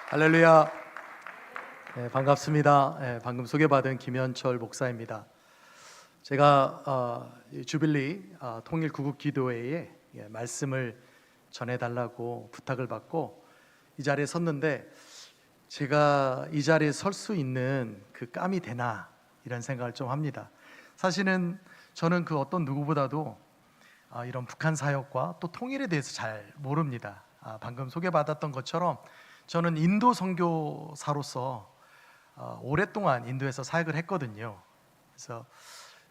할렐루야. 네, 반갑습니다. 네, 방금 소개받은 김현철 목사입니다. 제가 주빌리 통일 구국 기도회에 말씀을 전해달라고 부탁을 받고 이 자리에 섰는데, 제가 이 자리에 설 수 있는 그 깜이 되나 이런 생각을 좀 합니다. 사실은 저는 그 어떤 누구보다도 이런 북한 사역과 또 통일에 대해서 잘 모릅니다. 방금 소개받았던 것처럼 저는 인도 선교사로서 오랫동안 인도에서 사역을 했거든요. 그래서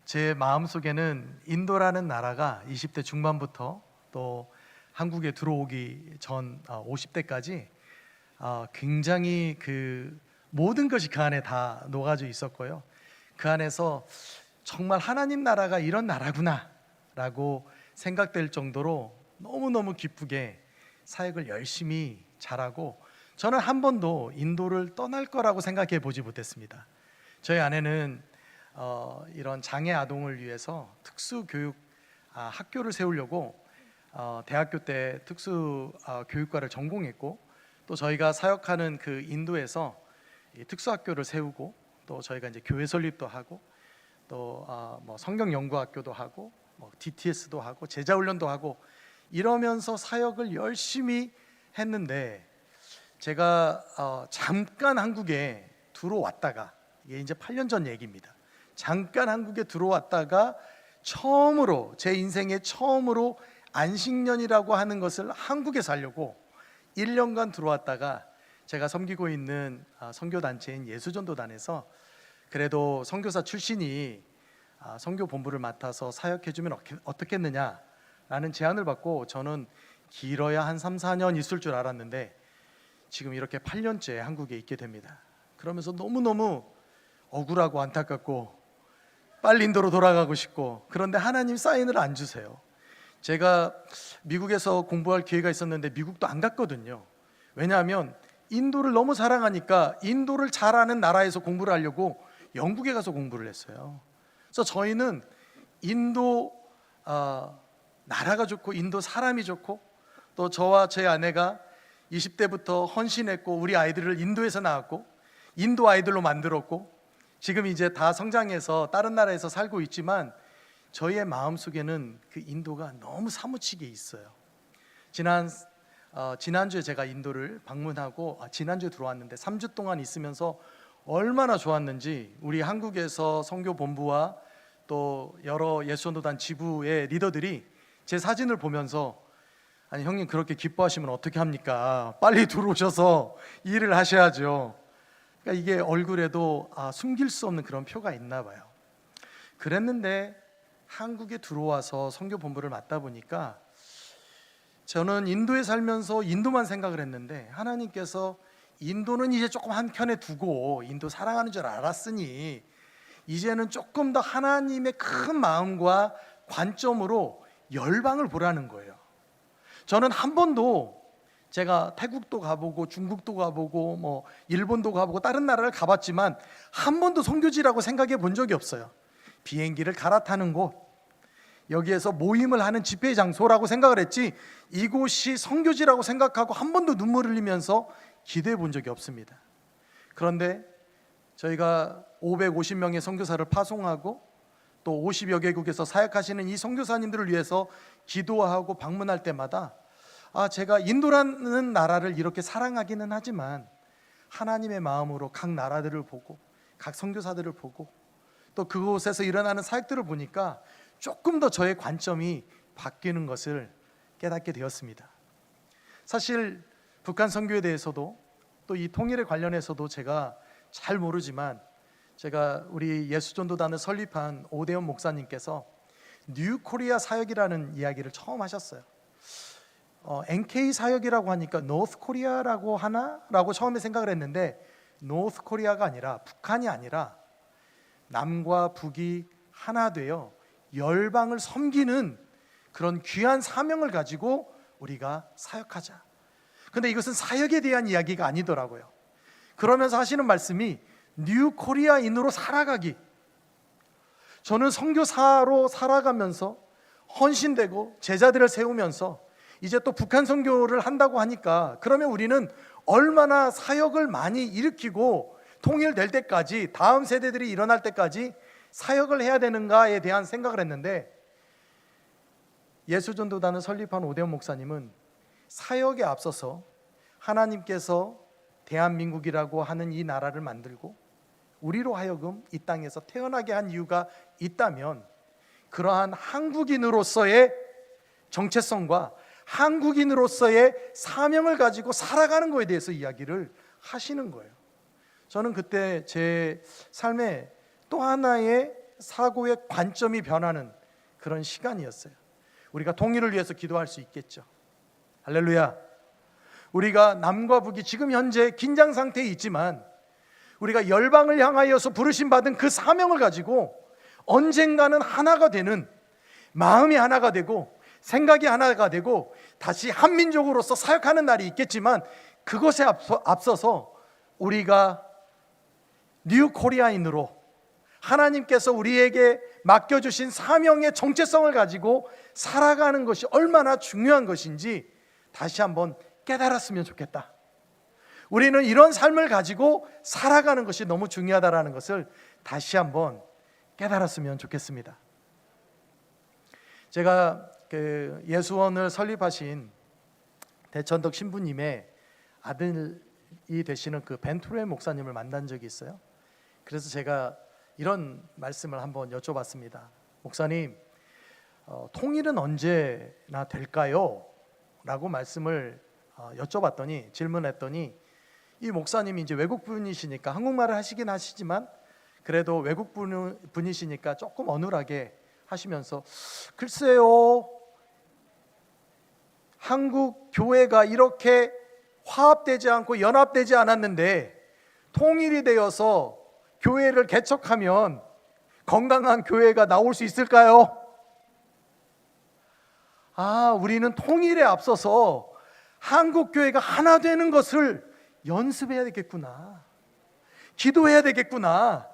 제 마음속에는 인도라는 나라가 20대 중반부터 또 한국에 들어오기 전 50대까지 굉장히 그 모든 것이 그 안에 다 녹아져 있었고요. 그 안에서 정말 하나님 나라가 이런 나라구나 라고 생각될 정도로 너무너무 기쁘게 사역을 열심히 잘하고, 저는 한 번도 인도를 떠날 거라고 생각해 보지 못했습니다. 저희 아내는 이런 장애 아동을 위해서 특수교육 학교를 세우려고 대학교 때 특수교육과를 전공했고, 또 저희가 사역하는 그 인도에서 특수학교를 세우고, 또 저희가 이제 교회 설립도 하고, 또 뭐 성경 연구학교도 하고, 뭐 DTS도 하고, 제자훈련도 하고 이러면서 사역을 열심히 했는데, 제가 잠깐 한국에 들어왔다가, 이게 이제 8년 전 얘기입니다. 잠깐 한국에 들어왔다가 처음으로, 제 인생에 처음으로 안식년이라고 하는 것을 한국에서 하려고 1년간 들어왔다가, 제가 섬기고 있는 선교단체인 예수전도단에서 그래도 선교사 출신이 선교 본부를 맡아서 사역해주면 어떻겠느냐라는 제안을 받고, 저는 길어야 한 3, 4년 있을 줄 알았는데 지금 이렇게 8년째 한국에 있게 됩니다. 그러면서 너무너무 억울하고 안타깝고 빨리 인도로 돌아가고 싶고, 그런데 하나님 사인을 안 주세요. 제가 미국에서 공부할 기회가 있었는데 미국도 안 갔거든요. 왜냐하면 인도를 너무 사랑하니까 인도를 잘 아는 나라에서 공부를 하려고 영국에 가서 공부를 했어요. 그래서 저희는 인도 나라가 좋고, 인도 사람이 좋고, 또 저와 제 아내가 20대부터 헌신했고, 우리 아이들을 인도에서 낳았고 인도 아이들로 만들었고, 지금 이제 다 성장해서 다른 나라에서 살고 있지만 저희의 마음속에는 그 인도가 너무 사무치게 있어요. 지난주에 제가 인도를 방문하고, 지난주에 들어왔는데 3주 동안 있으면서 얼마나 좋았는지, 우리 한국에서 선교 본부와 또 여러 예수전도단 지부의 리더들이 제 사진을 보면서, 아니 형님 그렇게 기뻐하시면 어떻게 합니까? 빨리 들어오셔서 일을 하셔야죠. 그러니까 이게 얼굴에도 숨길 수 없는 그런 표가 있나 봐요. 그랬는데 한국에 들어와서 선교 본부를 맡다 보니까, 저는 인도에 살면서 인도만 생각을 했는데 하나님께서 인도는 이제 조금 한켠에 두고 인도 사랑하는 줄 알았으니 이제는 조금 더 하나님의 큰 마음과 관점으로 열방을 보라는 거예요. 저는 한 번도, 제가 태국도 가보고 중국도 가보고 뭐 일본도 가보고 다른 나라를 가봤지만 한 번도 선교지라고 생각해 본 적이 없어요. 비행기를 갈아타는 곳, 여기에서 모임을 하는 집회 장소라고 생각을 했지, 이곳이 선교지라고 생각하고 한 번도 눈물을 흘리면서 기도해 본 적이 없습니다. 그런데 저희가 550명의 선교사를 파송하고 또 50여 개국에서 사역하시는 이 선교사님들을 위해서 기도하고 방문할 때마다 제가 인도라는 나라를 이렇게 사랑하기는 하지만 하나님의 마음으로 각 나라들을 보고 각 선교사들을 보고 또 그곳에서 일어나는 사역들을 보니까 조금 더 저의 관점이 바뀌는 것을 깨닫게 되었습니다. 사실 북한 선교에 대해서도 또 이 통일에 관련해서도 제가 잘 모르지만, 제가 우리 예수전도단을 설립한 오대원 목사님께서 뉴 코리아 사역이라는 이야기를 처음 하셨어요. NK 사역이라고 하니까 노스 코리아라고 하나? 라고 처음에 생각을 했는데, 노스 코리아가 아니라, 북한이 아니라 남과 북이 하나 되어 열방을 섬기는 그런 귀한 사명을 가지고 우리가 사역하자. 근데 이것은 사역에 대한 이야기가 아니더라고요. 그러면서 하시는 말씀이 뉴 코리아인으로 살아가기. 저는 선교사로 살아가면서 헌신되고 제자들을 세우면서 이제 또 북한 선교를 한다고 하니까 그러면 우리는 얼마나 사역을 많이 일으키고 통일될 때까지, 다음 세대들이 일어날 때까지 사역을 해야 되는가에 대한 생각을 했는데, 예수전도단을 설립한 오대원 목사님은 사역에 앞서서 하나님께서 대한민국이라고 하는 이 나라를 만들고 우리로 하여금 이 땅에서 태어나게 한 이유가 있다면, 그러한 한국인으로서의 정체성과 한국인으로서의 사명을 가지고 살아가는 것에 대해서 이야기를 하시는 거예요. 저는 그때 제 삶에 또 하나의 사고의 관점이 변하는 그런 시간이었어요. 우리가 통일을 위해서 기도할 수 있겠죠. 할렐루야. 우리가 남과 북이 지금 현재 긴장 상태에 있지만 우리가 열방을 향하여서 부르심 받은 그 사명을 가지고 언젠가는 하나가 되는, 마음이 하나가 되고 생각이 하나가 되고 다시 한민족으로서 사역하는 날이 있겠지만, 그것에 앞서서 우리가 뉴 코리아인으로 하나님께서 우리에게 맡겨주신 사명의 정체성을 가지고 살아가는 것이 얼마나 중요한 것인지 다시 한번 깨달았으면 좋겠다. 우리는 이런 삶을 가지고 살아가는 것이 너무 중요하다는 것을 다시 한번 깨달았으면 좋겠습니다. 제가 그 예수원을 설립하신 대천덕 신부님의 아들이 되시는 그 벤투레 목사님을 만난 적이 있어요. 그래서 제가 이런 말씀을 한번 여쭤봤습니다. 목사님, 통일은 언제나 될까요? 라고 말씀을 여쭤봤더니, 질문했더니, 이 목사님이 이제 외국분이시니까 한국말을 하시긴 하시지만 그래도 외국분이시니까 조금 어눌하게 하시면서, 글쎄요, 한국 교회가 이렇게 화합되지 않고 연합되지 않았는데 통일이 되어서 교회를 개척하면 건강한 교회가 나올 수 있을까요? 우리는 통일에 앞서서 한국 교회가 하나 되는 것을 연습해야 되겠구나, 기도해야 되겠구나.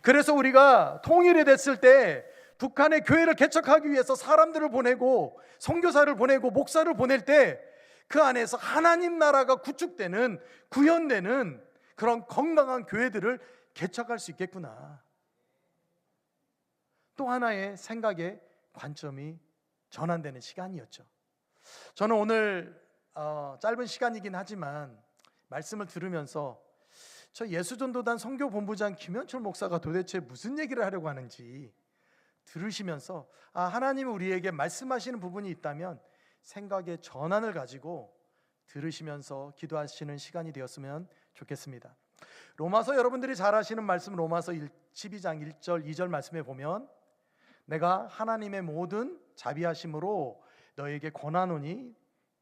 그래서 우리가 통일이 됐을 때 북한의 교회를 개척하기 위해서 사람들을 보내고 선교사를 보내고 목사를 보낼 때 그 안에서 하나님 나라가 구축되는, 구현되는 그런 건강한 교회들을 개척할 수 있겠구나. 또 하나의 생각의 관점이 전환되는 시간이었죠. 저는 오늘 짧은 시간이긴 하지만 말씀을 들으면서 저 예수전도단 선교본부장 김현철 목사가 도대체 무슨 얘기를 하려고 하는지 들으시면서 하나님이 우리에게 말씀하시는 부분이 있다면 생각의 전환을 가지고 들으시면서 기도하시는 시간이 되었으면 좋겠습니다. 로마서, 여러분들이 잘 아시는 말씀, 로마서 12장 1절 2절 말씀에 보면, 내가 하나님의 모든 자비하심으로 너에게 권하노니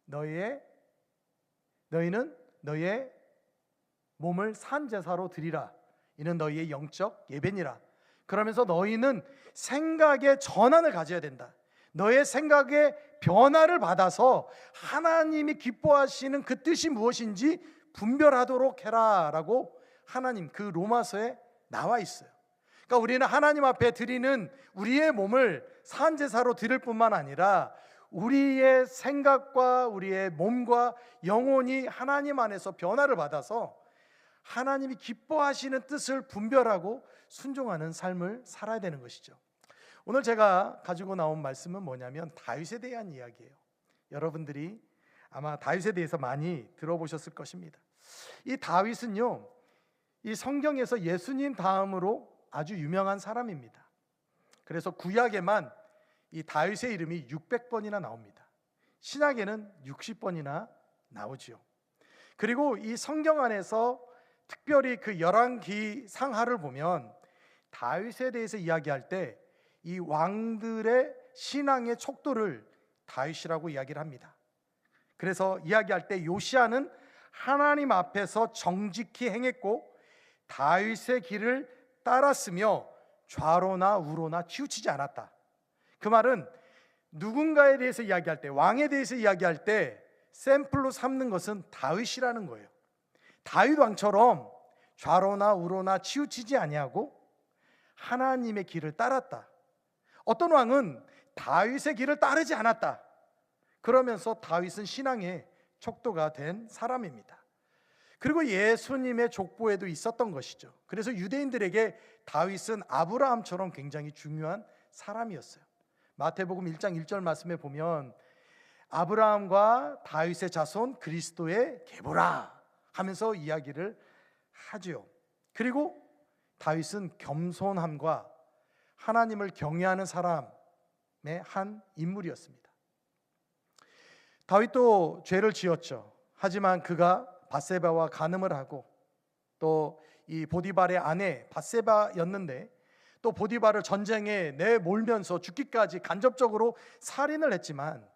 너희는 너의 몸을 산 제사로 드리라. 이는 너희의 영적 예배니라. 그러면서 너희는 생각의 전환을 가져야 된다. 너의 생각의 변화를 받아서 하나님이 기뻐하시는 그 뜻이 무엇인지 분별하도록 해라 라고 하나님 그 로마서에 나와 있어요. 그러니까 우리는 하나님 앞에 드리는 우리의 몸을 산 제사로 드릴 뿐만 아니라 우리의 생각과 우리의 몸과 영혼이 하나님 안에서 변화를 받아서 하나님이 기뻐하시는 뜻을 분별하고 순종하는 삶을 살아야 되는 것이죠. 오늘 제가 가지고 나온 말씀은 뭐냐면 다윗에 대한 이야기예요. 여러분들이 아마 다윗에 대해서 많이 들어보셨을 것입니다. 이 다윗은요, 이 성경에서 예수님 다음으로 아주 유명한 사람입니다. 그래서 구약에만 이 다윗의 이름이 600번이나 나옵니다. 신약에는 60번이나 나오지요. 그리고 이 성경 안에서 특별히 그 열왕기 상하를 보면 다윗에 대해서 이야기할 때 이 왕들의 신앙의 척도를 다윗이라고 이야기를 합니다. 그래서 이야기할 때 요시아는 하나님 앞에서 정직히 행했고 다윗의 길을 따랐으며 좌로나 우로나 치우치지 않았다. 그 말은 누군가에 대해서 이야기할 때, 왕에 대해서 이야기할 때 샘플로 삼는 것은 다윗이라는 거예요. 다윗 왕처럼 좌로나 우로나 치우치지 아니하고 하나님의 길을 따랐다. 어떤 왕은 다윗의 길을 따르지 않았다. 그러면서 다윗은 신앙의 척도가 된 사람입니다. 그리고 예수님의 족보에도 있었던 것이죠. 그래서 유대인들에게 다윗은 아브라함처럼 굉장히 중요한 사람이었어요. 마태복음 1장 1절 말씀에 보면 아브라함과 다윗의 자손 그리스도의 계보라 하면서 이야기를 하죠. 그리고 다윗은 겸손함과 하나님을 경외하는 사람의 한 인물이었습니다. 다윗도 죄를 지었죠. 하지만 그가 밧세바와 간음을 하고 또 이 보디발의 아내 밧세바였는데 또 보디발을 전쟁에 내몰면서 죽기까지 간접적으로 살인을 했지만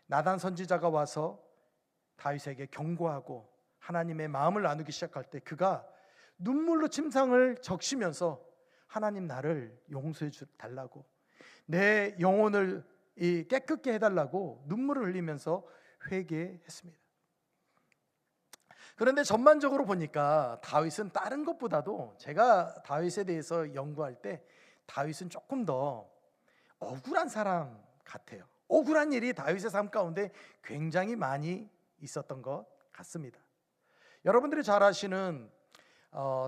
나단 선지자가 와서 다윗에게 경고하고 하나님의 마음을 나누기 시작할 때 그가 눈물로 침상을 적시면서 하나님 나를 용서해 달라고 내 영혼을 깨끗게 해달라고 눈물을 흘리면서 회개했습니다. 그런데 전반적으로 보니까 다윗은 다른 것보다도 제가 다윗에 대해서 연구할 때 다윗은 조금 더 억울한 사람 같아요. 억울한 일이 다윗의 삶 가운데 굉장히 많이 있었던 것 같습니다. 여러분들이 잘 아시는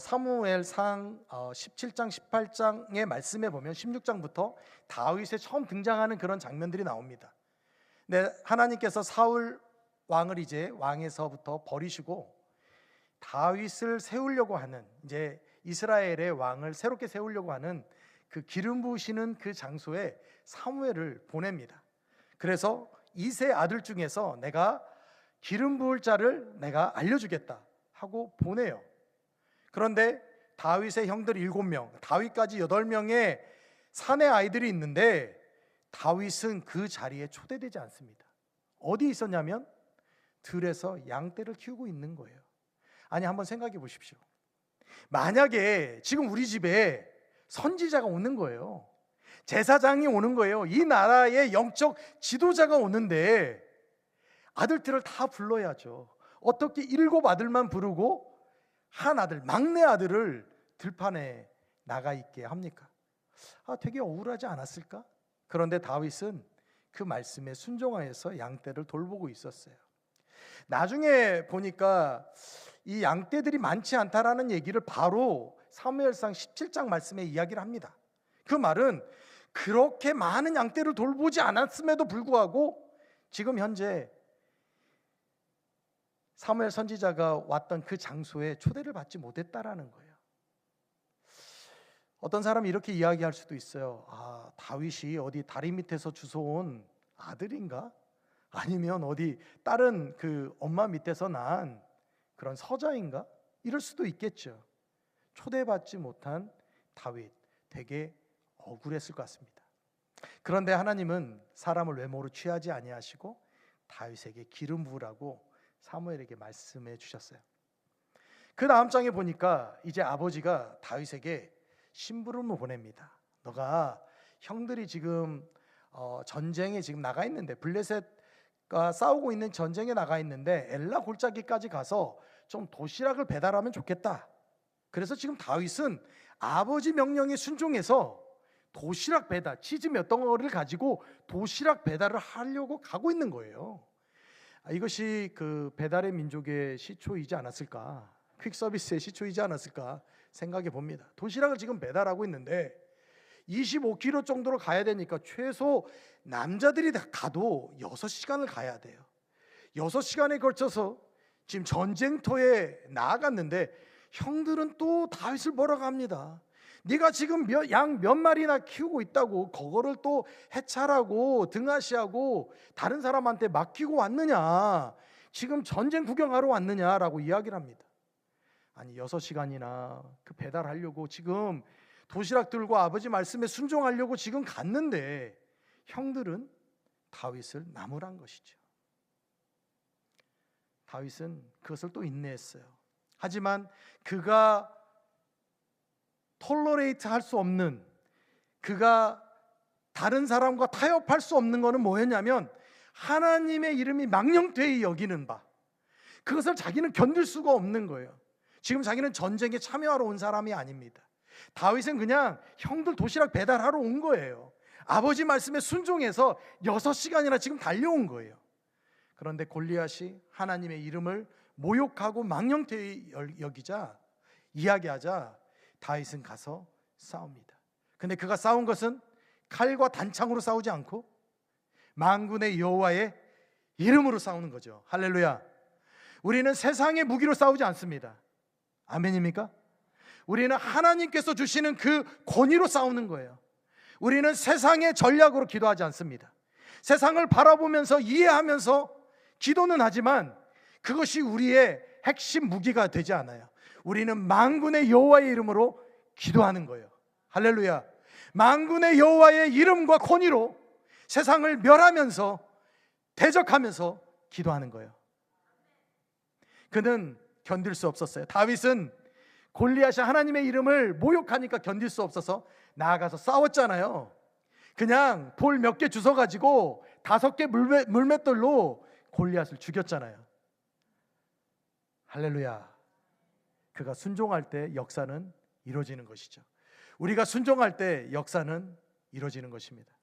사무엘상 17장 18장의 말씀에 보면 16장부터 다윗에 처음 등장하는 그런 장면들이 나옵니다. 네, 하나님께서 사울 왕을 이제 왕에서부터 버리시고 다윗을 세우려고 하는, 이제 이스라엘의 왕을 새롭게 세우려고 하는 그 기름 부으시는 그 장소에 사무엘을 보냅니다. 그래서 이세 아들 중에서 내가 기름 부을 자를 내가 알려주겠다 하고 보내요. 그런데 다윗의 형들 7명, 다윗까지 8명의 사내 아이들이 있는데 다윗은 그 자리에 초대되지 않습니다. 어디 있었냐면 들에서 양떼를 키우고 있는 거예요. 아니, 한번 생각해 보십시오. 만약에 지금 우리 집에 선지자가 오는 거예요. 제사장이 오는 거예요. 이 나라의 영적 지도자가 오는데 아들들을 다 불러야죠. 어떻게 7 아들만 부르고 한 아들, 막내 아들을 들판에 나가 있게 합니까? 되게 억울하지 않았을까? 그런데 다윗은 그 말씀에 순종하여서 양떼를 돌보고 있었어요. 나중에 보니까 이 양떼들이 많지 않다라는 얘기를 바로 사무엘상 17장 말씀에 이야기를 합니다. 그 말은 그렇게 많은 양떼를 돌보지 않았음에도 불구하고 지금 현재 사무엘 선지자가 왔던 그 장소에 초대를 받지 못했다라는 거예요. 어떤 사람이 이렇게 이야기할 수도 있어요. 다윗이 어디 다리 밑에서 주워온 아들인가? 아니면 어디 다른 그 엄마 밑에서 난 그런 서자인가? 이럴 수도 있겠죠. 초대받지 못한 다윗, 되게 억울했을 것 같습니다. 그런데 하나님은 사람을 외모로 취하지 아니하시고 다윗에게 기름 부으라고 사무엘에게 말씀해 주셨어요. 그 다음 장에 보니까 이제 아버지가 다윗에게 심부름을 보냅니다. 너가 형들이 지금 전쟁에 지금 나가 있는데, 블레셋과 싸우고 있는 전쟁에 나가 있는데 엘라 골짜기까지 가서 좀 도시락을 배달하면 좋겠다. 그래서 지금 다윗은 아버지 명령에 순종해서 도시락 배달, 치즈 몇 덩어리를 가지고 도시락 배달을 하려고 가고 있는 거예요. 이것이 그 배달의 민족의 시초이지 않았을까, 퀵 서비스의 시초이지 않았을까 생각해 봅니다. 도시락을 지금 배달하고 있는데 25km 정도로 가야 되니까 최소 남자들이 가도 6시간을 가야 돼요. 6시간에 걸쳐서 지금 전쟁터에 나아갔는데 형들은 또 다윗을 보러 갑니다. 네가 지금 양 몇 마리나 키우고 있다고 그거를 또 해찰하고 등하시하고 다른 사람한테 맡기고 왔느냐, 지금 전쟁 구경하러 왔느냐라고 이야기를 합니다. 아니 6시간이나 그 배달하려고 지금 도시락 들고 아버지 말씀에 순종하려고 지금 갔는데 형들은 다윗을 나무란 것이죠. 다윗은 그것을 또 인내했어요. 하지만 그가 톨러레이트 할 수 없는, 그가 다른 사람과 타협할 수 없는 것은 뭐였냐면 하나님의 이름이 망령되이 여기는 바, 그것을 자기는 견딜 수가 없는 거예요. 지금 자기는 전쟁에 참여하러 온 사람이 아닙니다. 다윗은 그냥 형들 도시락 배달하러 온 거예요. 아버지 말씀에 순종해서 6시간이나 지금 달려온 거예요. 그런데 골리앗이 하나님의 이름을 모욕하고 망령되이 여기자, 이야기하자 다윗은 가서 싸웁니다. 근데 그가 싸운 것은 칼과 단창으로 싸우지 않고 만군의 여호와의 이름으로 싸우는 거죠. 할렐루야. 우리는 세상의 무기로 싸우지 않습니다. 아멘입니까? 우리는 하나님께서 주시는 그 권위로 싸우는 거예요. 우리는 세상의 전략으로 기도하지 않습니다. 세상을 바라보면서 이해하면서 기도는 하지만 그것이 우리의 핵심 무기가 되지 않아요. 우리는 만군의 여호와의 이름으로 기도하는 거예요. 할렐루야. 만군의 여호와의 이름과 권위로 세상을 멸하면서 대적하면서 기도하는 거예요. 그는 견딜 수 없었어요. 다윗은 골리앗이 하나님의 이름을 모욕하니까 견딜 수 없어서 나아가서 싸웠잖아요. 그냥 돌 몇 개 주워가지고 5개 물맷돌로 골리앗을 죽였잖아요. 할렐루야. 그가 순종할 때 역사는 이루어지는 것이죠. 우리가 순종할 때 역사는 이루어지는 것입니다.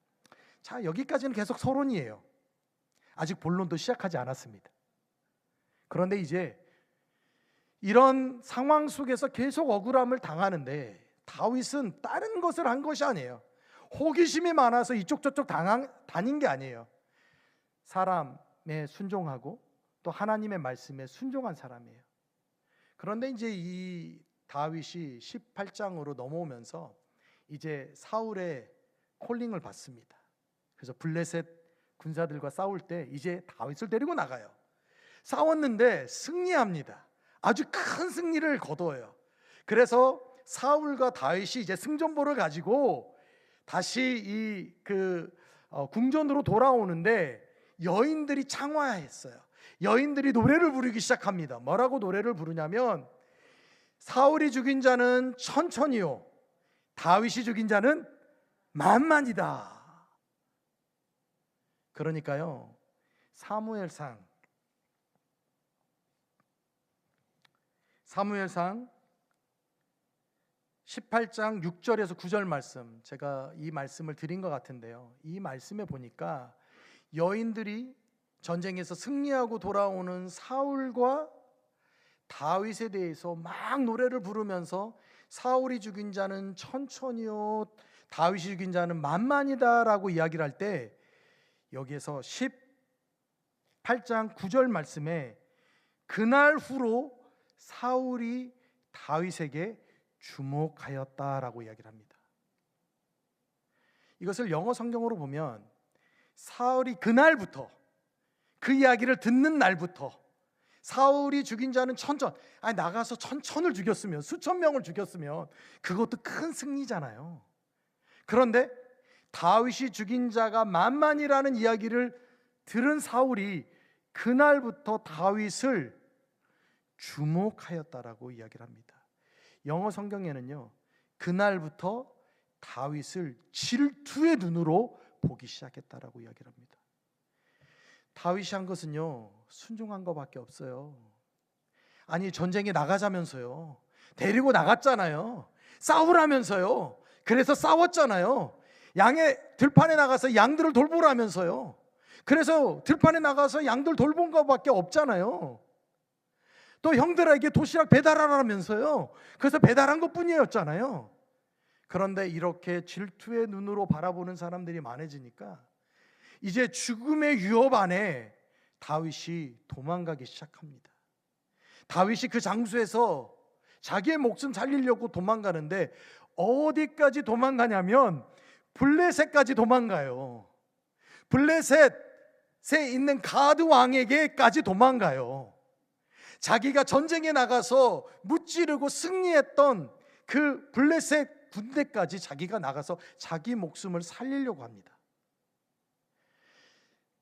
자, 여기까지는 계속 서론이에요. 아직 본론도 시작하지 않았습니다. 그런데 이제 이런 상황 속에서 계속 억울함을 당하는데 다윗은 다른 것을 한 것이 아니에요. 호기심이 많아서 이쪽 저쪽 다닌 게 아니에요. 사람에 순종하고 또 하나님의 말씀에 순종한 사람이에요. 그런데 이제 이 다윗이 18장으로 넘어오면서 이제 사울의 콜링을 받습니다. 그래서 블레셋 군사들과 싸울 때 이제 다윗을 데리고 나가요. 싸웠는데 승리합니다. 아주 큰 승리를 거둬요. 그래서 사울과 다윗이 이제 승전보를 가지고 다시 궁전으로 돌아오는데 여인들이 창화했어요. 여인들이 노래를 부르기 시작합니다. 뭐라고 노래를 부르냐면 사울이 죽인 자는 천천히요, 다윗이 죽인 자는 만만이다. 그러니까요, 사무엘상 18장 6절에서 9절 말씀, 제가 이 말씀을 드린 것 같은데요, 이 말씀에 보니까 여인들이 전쟁에서 승리하고 돌아오는 사울과 다윗에 대해서 막 노래를 부르면서 사울이 죽인 자는 천천히요, 다윗이 죽인 자는 만만이다 라고 이야기를 할 때 여기에서 18장 9절 말씀에 그날 후로 사울이 다윗에게 주목하였다라고 이야기를 합니다. 이것을 영어 성경으로 보면 사울이 그날부터, 그 이야기를 듣는 날부터 사울이 죽인 자는 천천, 나가서 천천을 죽였으면, 수천 명을 죽였으면 그것도 큰 승리잖아요. 그런데 다윗이 죽인 자가 만만이라는 이야기를 들은 사울이 그날부터 다윗을 주목하였다라고 이야기를 합니다. 영어 성경에는요, 그날부터 다윗을 질투의 눈으로 보기 시작했다라고 이야기를 합니다. 다윗이 한 것은요, 순종한 것밖에 없어요. 아니, 전쟁에 나가자면서요, 데리고 나갔잖아요. 싸우라면서요. 그래서 싸웠잖아요. 들판에 나가서 양들을 돌보라면서요. 그래서 들판에 나가서 양들 돌본 것밖에 없잖아요. 또 형들에게 도시락 배달하라면서요. 그래서 배달한 것뿐이었잖아요. 그런데 이렇게 질투의 눈으로 바라보는 사람들이 많아지니까 이제 죽음의 위협 안에 다윗이 도망가기 시작합니다. 다윗이 그 장소에서 자기의 목숨 살리려고 도망가는데 어디까지 도망가냐면 블레셋까지 도망가요. 블레셋에 있는 가드 왕에게까지 도망가요. 자기가 전쟁에 나가서 무찌르고 승리했던 그 블레셋 군대까지 자기가 나가서 자기 목숨을 살리려고 합니다.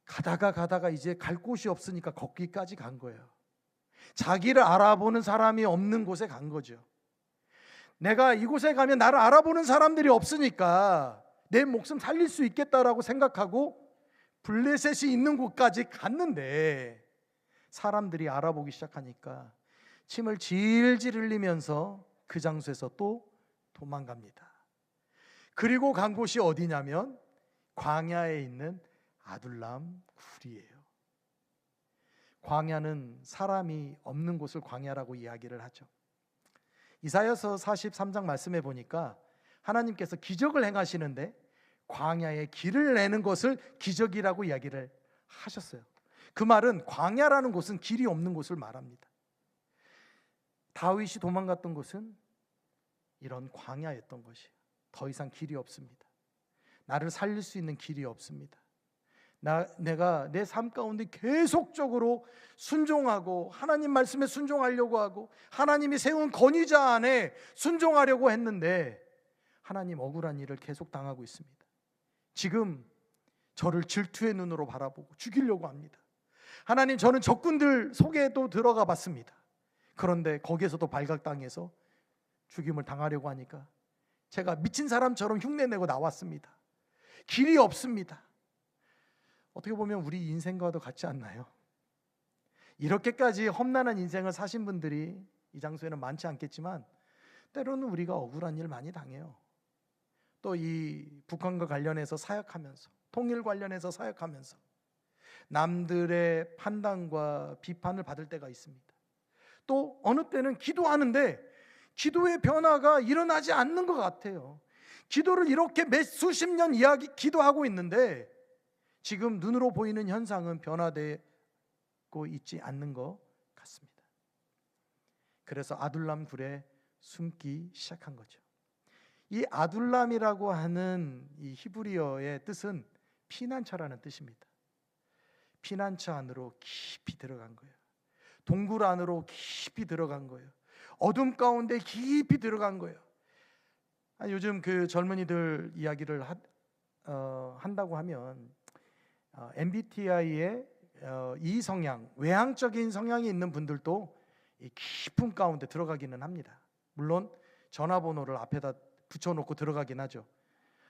가다가 이제 갈 곳이 없으니까 거기까지 간 거예요. 자기를 알아보는 사람이 없는 곳에 간 거죠. 내가 이곳에 가면 나를 알아보는 사람들이 없으니까 내 목숨 살릴 수 있겠다라고 생각하고 블레셋이 있는 곳까지 갔는데 사람들이 알아보기 시작하니까 침을 질질 흘리면서 그 장소에서 또 도망갑니다. 그리고 간 곳이 어디냐면 광야에 있는 아둘람 굴이에요. 광야는 사람이 없는 곳을 광야라고 이야기를 하죠. 이사야서 43장 말씀해 보니까 하나님께서 기적을 행하시는데 광야에 길을 내는 것을 기적이라고 이야기를 하셨어요. 그 말은 광야라는 곳은 길이 없는 곳을 말합니다. 다윗이 도망갔던 곳은 이런 광야였던 것이에요. 더 이상 길이 없습니다. 나를 살릴 수 있는 길이 없습니다. 내가 내 삶 가운데 계속적으로 순종하고 하나님 말씀에 순종하려고 하고 하나님이 세운 권위자 안에 순종하려고 했는데 하나님 억울한 일을 계속 당하고 있습니다. 지금 저를 질투의 눈으로 바라보고 죽이려고 합니다. 하나님, 저는 적군들 속에도 들어가 봤습니다. 그런데 거기에서도 발각당해서 죽임을 당하려고 하니까 제가 미친 사람처럼 흉내내고 나왔습니다. 길이 없습니다. 어떻게 보면 우리 인생과도 같지 않나요? 이렇게까지 험난한 인생을 사신 분들이 이 장소에는 많지 않겠지만 때로는 우리가 억울한 일 많이 당해요. 또 이 북한과 관련해서 사역하면서, 통일 관련해서 사역하면서 남들의 판단과 비판을 받을 때가 있습니다. 또 어느 때는 기도하는데 기도의 변화가 일어나지 않는 것 같아요. 기도를 이렇게 몇 수십 년 기도하고 있는데 지금 눈으로 보이는 현상은 변화되고 있지 않는 것 같습니다. 그래서 아둘람 굴에 숨기 시작한 거죠. 이 아둘람이라고 하는 이 히브리어의 뜻은 피난처라는 뜻입니다. 피난처 안으로 깊이 들어간 거예요. 동굴 안으로 깊이 들어간 거예요. 어둠 가운데 깊이 들어간 거예요. 요즘 그 젊은이들 이야기를 한다고 하면 MBTI의 이 성향, 외향적인 성향이 있는 분들도 이 깊은 가운데 들어가기는 합니다. 물론 전화번호를 앞에다 붙여놓고 들어가긴 하죠.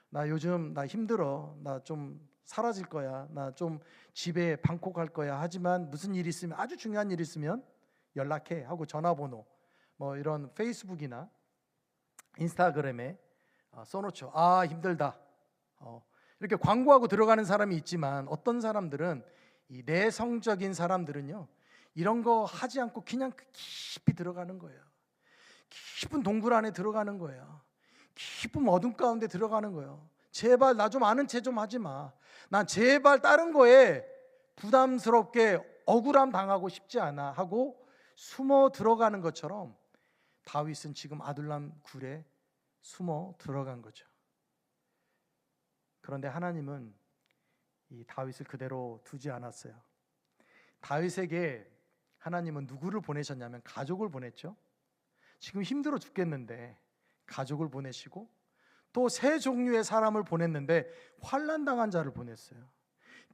나 요즘 나 힘들어, 나 좀 사라질 거야, 나 좀 집에 방콕할 거야. 하지만 무슨 일이 있으면, 아주 중요한 일이 있으면 연락해 하고 전화번호 뭐 이런 페이스북이나 인스타그램에 써놓죠. 아, 힘들다. 이렇게 광고하고 들어가는 사람이 있지만 어떤 사람들은, 이 내성적인 사람들은요, 이런 거 하지 않고 그냥 깊이 들어가는 거예요. 깊은 동굴 안에 들어가는 거예요. 깊은 어둠 가운데 들어가는 거예요. 제발 나 좀 아는 체 좀 하지 마. 난 제발 다른 거에 부담스럽게 억울함 당하고 싶지 않아 하고 숨어 들어가는 것처럼 다윗은 지금 아둘람 굴에 숨어 들어간 거죠. 그런데 하나님은 이 다윗을 그대로 두지 않았어요. 다윗에게 하나님은 누구를 보내셨냐면 가족을 보냈죠. 지금 힘들어 죽겠는데 가족을 보내시고 또 세 종류의 사람을 보냈는데 환난 당한 자를 보냈어요.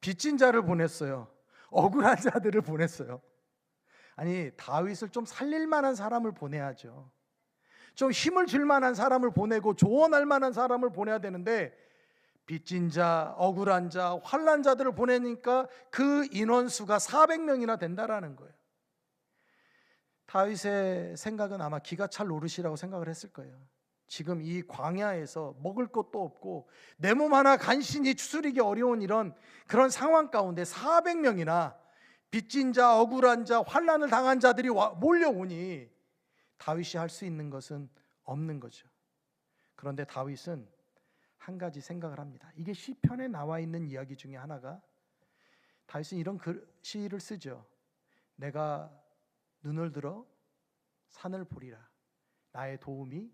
빚진 자를 보냈어요. 억울한 자들을 보냈어요. 아니, 다윗을 좀 살릴 만한 사람을 보내야죠. 좀 힘을 줄 만한 사람을 보내고 조언할 만한 사람을 보내야 되는데 빚진 자, 억울한 자, 환난 자들을 보내니까 그 인원수가 400명이나 된다라는 거예요. 다윗의 생각은 아마 기가 찰 노릇이라고 생각을 했을 거예요. 지금 이 광야에서 먹을 것도 없고 내 몸 하나 간신히 추스리기 어려운 그런 상황 가운데 400명이나 빚진 자, 억울한 자, 환난을 당한 자들이 몰려오니 다윗이 할 수 있는 것은 없는 거죠. 그런데 다윗은 한 가지 생각을 합니다. 이게 시편에 나와 있는 이야기 중에 하나가, 다윗은 이런 시를 쓰죠. 내가 눈을 들어 산을 보리라. 나의 도움이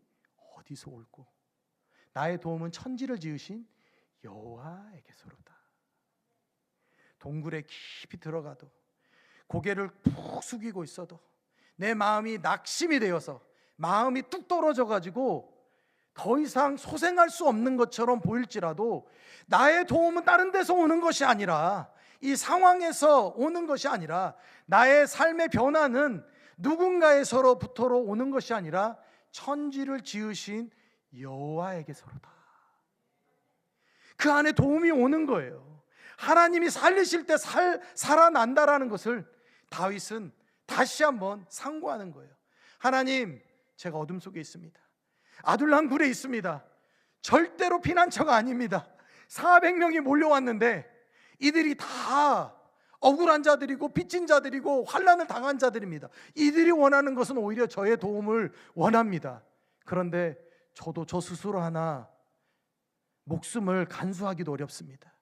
어디서 올꼬? 나의 도움은 천지를 지으신 여호와에게서로다. 동굴에 깊이 들어가도 고개를 푹 숙이고 있어도 내 마음이 낙심이 되어서 마음이 뚝 떨어져 가지고 더 이상 소생할 수 없는 것처럼 보일지라도 나의 도움은 다른 데서 오는 것이 아니라, 이 상황에서 오는 것이 아니라, 나의 삶의 변화는 누군가에서로부터로 오는 것이 아니라 천지를 지으신 여호와에게서로다. 그 안에 도움이 오는 거예요. 하나님이 살리실 때 살아난다라는 것을 다윗은 다시 한번 상고하는 거예요. 하나님, 제가 어둠 속에 있습니다. 아둘람 굴에 있습니다. 절대로 피난처가 아닙니다. 400명이 몰려왔는데 이들이 다 억울한 자들이고 빚진 자들이고 환난을 당한 자들입니다. 이들이 원하는 것은 오히려 저의 도움을 원합니다. 그런데 저도 저 스스로 하나 목숨을 간수하기도 어렵습니다.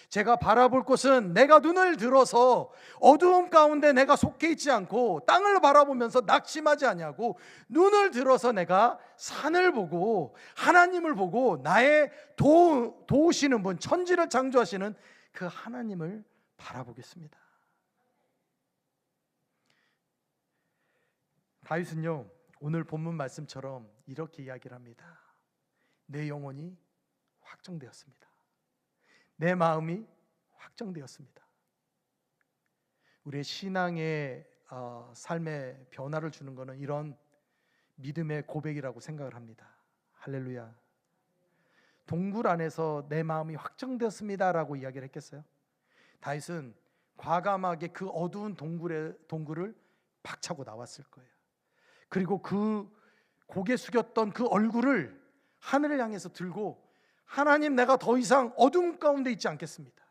제가 바라볼 것은 내가 눈을 들어서 어두움 가운데 내가 속해 있지 않고 땅을 바라보면서 낙심하지 아니하고 눈을 들어서 내가 산을 보고 하나님을 보고 나의 도우시는 분, 천지를 창조하시는 그 하나님을 바라보겠습니다. 다윗은요, 오늘 본문 말씀처럼 이렇게 이야기를 합니다. 내 영혼이 확정되었습니다. 내 마음이 확정되었습니다. 우리의 신앙의 삶의 변화를 주는 것은 이런 믿음의 고백이라고 생각을 합니다. 할렐루야. 동굴 안에서 내 마음이 확정되었습니다라고 이야기를 했겠어요? 다윗은 과감하게 그 어두운 동굴을 박차고 나왔을 거예요. 그리고 그 고개 숙였던 그 얼굴을 하늘을 향해서 들고, 하나님, 내가 더 이상 어둠 가운데 있지 않겠습니다.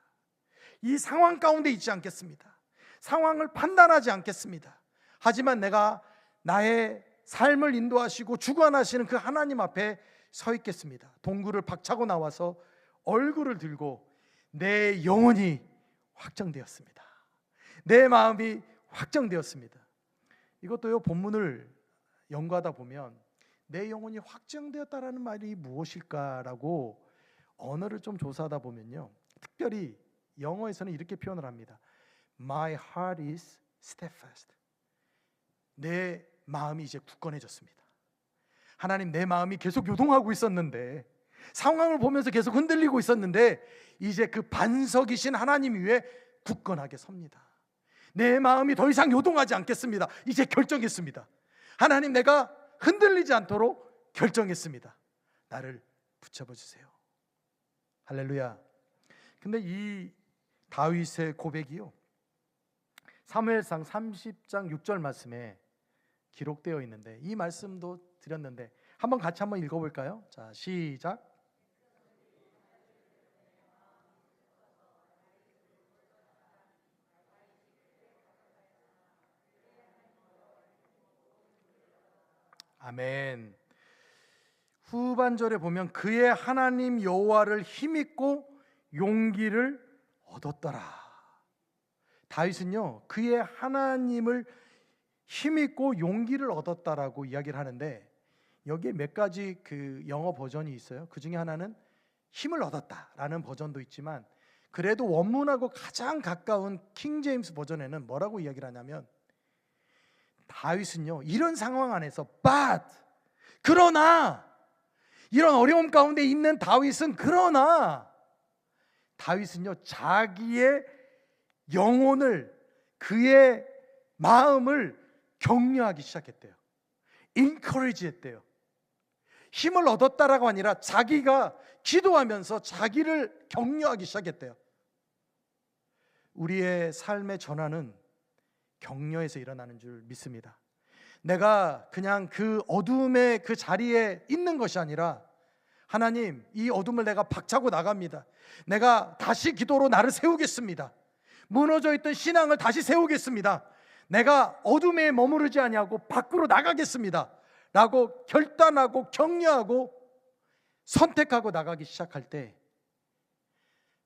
이 상황 가운데 있지 않겠습니다. 상황을 판단하지 않겠습니다. 하지만 내가 나의 삶을 인도하시고 주관하시는 그 하나님 앞에 서 있겠습니다. 동굴을 박차고 나와서 얼굴을 들고 내 영혼이 확정되었습니다. 내 마음이 확정되었습니다. 이것도요, 본문을 연구하다 보면 내 영혼이 확정되었다라는 말이 무엇일까라고 언어를 좀 조사하다 보면요, 특별히 영어에서는 이렇게 표현을 합니다. My heart is steadfast. 내 마음이 이제 굳건해졌습니다. 하나님, 내 마음이 계속 요동하고 있었는데, 상황을 보면서 계속 흔들리고 있었는데, 이제 그 반석이신 하나님 위에 굳건하게 섭니다. 내 마음이 더 이상 요동하지 않겠습니다. 이제 결정했습니다. 하나님, 내가 흔들리지 않도록 결정했습니다. 나를 붙잡아 주세요. 할렐루야. 근데 이 다윗의 고백이요, 사무엘상 30장 6절 말씀에 기록되어 있는데, 이 말씀도 드렸는데 한번 같이 한번 읽어볼까요? 자, 시작. 아멘. 후반절에 보면 그의 하나님 여호와를 힘입고 용기를 얻었더라. 다윗은요, 그의 하나님을 힘입고 용기를 얻었다라고 이야기를 하는데, 여기에 몇 가지 그 영어 버전이 있어요. 그 중에 하나는 힘을 얻었다라는 버전도 있지만, 그래도 원문하고 가장 가까운 킹 제임스 버전에는 뭐라고 이야기를 하냐면, 다윗은요, 이런 상황 안에서 그러나, 이런 어려움 가운데 있는 다윗은 그러나, 다윗은요, 자기의 영혼을, 그의 마음을 격려하기 시작했대요. encourage 했대요. 힘을 얻었다라고 아니라 자기가 기도하면서 자기를 격려하기 시작했대요. 우리의 삶의 전환은 격려에서 일어나는 줄 믿습니다. 내가 그냥 그 어둠의 그 자리에 있는 것이 아니라, 하나님, 이 어둠을 내가 박차고 나갑니다. 내가 다시 기도로 나를 세우겠습니다. 무너져 있던 신앙을 다시 세우겠습니다. 내가 어둠에 머무르지 아니하고 밖으로 나가겠습니다 라고 결단하고 격려하고 선택하고 나가기 시작할 때,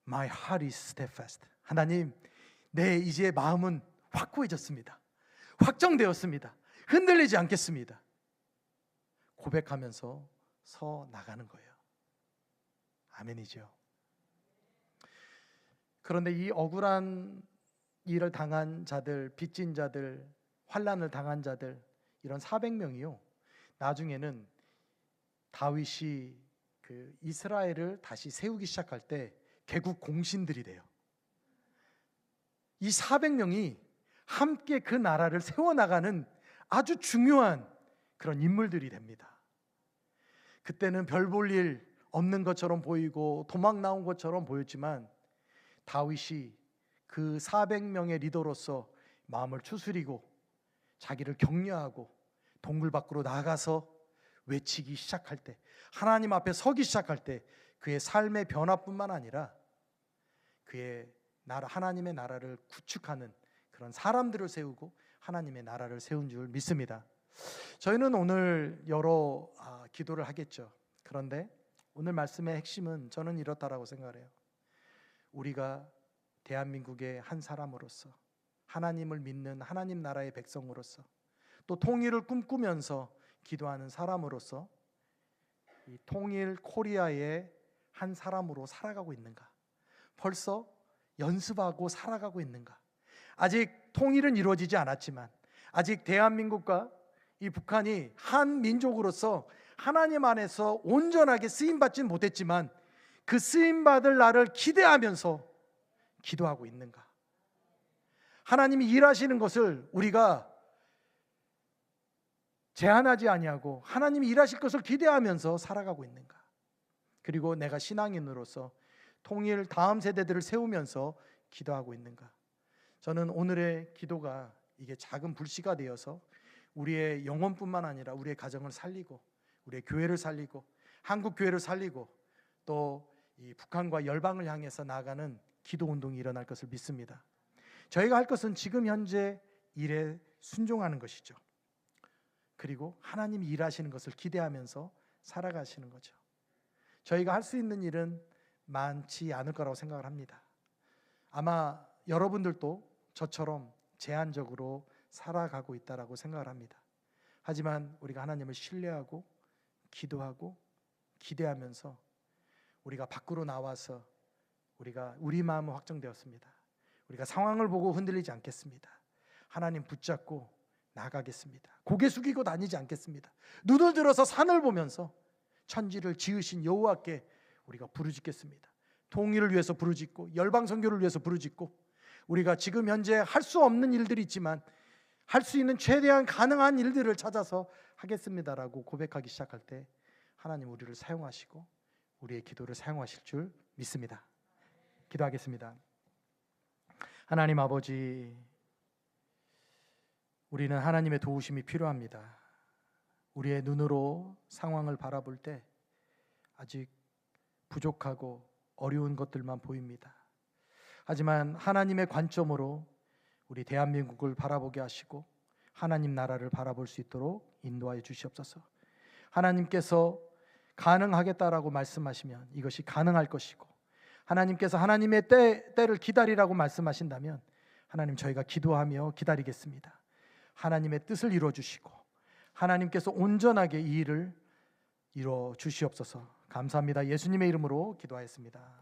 My heart is steadfast. 하나님, 내 이제 마음은 확고해졌습니다. 확정되었습니다. 흔들리지 않겠습니다. 고백하면서 서 나가는 거예요. 아멘이죠. 그런데 이 억울한 일을 당한 자들, 빚진 자들, 환난을 당한 자들, 이런 400명이요, 나중에는 다윗이 그 이스라엘을 다시 세우기 시작할 때 개국 공신들이 돼요. 이 400명이 함께 그 나라를 세워나가는 아주 중요한 그런 인물들이 됩니다. 그때는 별 볼 일 없는 것처럼 보이고 도망 나온 것처럼 보였지만, 다윗이 그 400명의 리더로서 마음을 추스리고 자기를 격려하고 동굴 밖으로 나가서 외치기 시작할 때, 하나님 앞에 서기 시작할 때, 그의 삶의 변화뿐만 아니라 그의 하나님의 나라를 구축하는 그런 사람들을 세우고 하나님의 나라를 세운 줄 믿습니다. 저희는 오늘 여러 기도를 하겠죠. 그런데 오늘 말씀의 핵심은 저는 이렇다라고 생각해요. 우리가 대한민국의 한 사람으로서, 하나님을 믿는 하나님 나라의 백성으로서, 또 통일을 꿈꾸면서 기도하는 사람으로서 이 통일 코리아의 한 사람으로 살아가고 있는가? 벌써 연습하고 살아가고 있는가? 아직 통일은 이루어지지 않았지만, 아직 대한민국과 이 북한이 한 민족으로서 하나님 안에서 온전하게 쓰임받지는 못했지만 그 쓰임받을 날을 기대하면서 기도하고 있는가? 하나님이 일하시는 것을 우리가 제한하지 아니하고 하나님이 일하실 것을 기대하면서 살아가고 있는가? 그리고 내가 신앙인으로서 통일 다음 세대들을 세우면서 기도하고 있는가? 저는 오늘의 기도가 이게 작은 불씨가 되어서 우리의 영혼뿐만 아니라 우리의 가정을 살리고 우리의 교회를 살리고 한국 교회를 살리고 또 이 북한과 열방을 향해서 나아가는 기도 운동이 일어날 것을 믿습니다. 저희가 할 것은 지금 현재 일에 순종하는 것이죠. 그리고 하나님이 일하시는 것을 기대하면서 살아가시는 거죠. 저희가 할 수 있는 일은 많지 않을 거라고 생각을 합니다. 아마 여러분들도 저처럼 제한적으로 살아가고 있다라고 생각을 합니다. 하지만 우리가 하나님을 신뢰하고 기도하고 기대하면서 우리가 밖으로 나와서 우리 마음은 확정되었습니다. 우리가 상황을 보고 흔들리지 않겠습니다. 하나님 붙잡고 나가겠습니다. 고개 숙이고 다니지 않겠습니다. 눈을 들어서 산을 보면서 천지를 지으신 여호와께 우리가 부르짖겠습니다. 통일을 위해서 부르짖고 열방 선교를 위해서 부르짖고 우리가 지금 현재 할 수 없는 일들이 있지만 할 수 있는 최대한 가능한 일들을 찾아서 하겠습니다라고 고백하기 시작할 때 하나님 우리를 사용하시고 우리의 기도를 사용하실 줄 믿습니다. 기도하겠습니다. 하나님 아버지, 우리는 하나님의 도우심이 필요합니다. 우리의 눈으로 상황을 바라볼 때 아직 부족하고 어려운 것들만 보입니다. 하지만 하나님의 관점으로 우리 대한민국을 바라보게 하시고 하나님 나라를 바라볼 수 있도록 인도하여 주시옵소서. 하나님께서 가능하겠다라고 말씀하시면 이것이 가능할 것이고, 하나님께서 하나님의 때를 기다리라고 말씀하신다면 하나님, 저희가 기도하며 기다리겠습니다. 하나님의 뜻을 이루어 주시고 하나님께서 온전하게 이 일을 이루어 주시옵소서. 감사합니다. 예수님의 이름으로 기도하였습니다.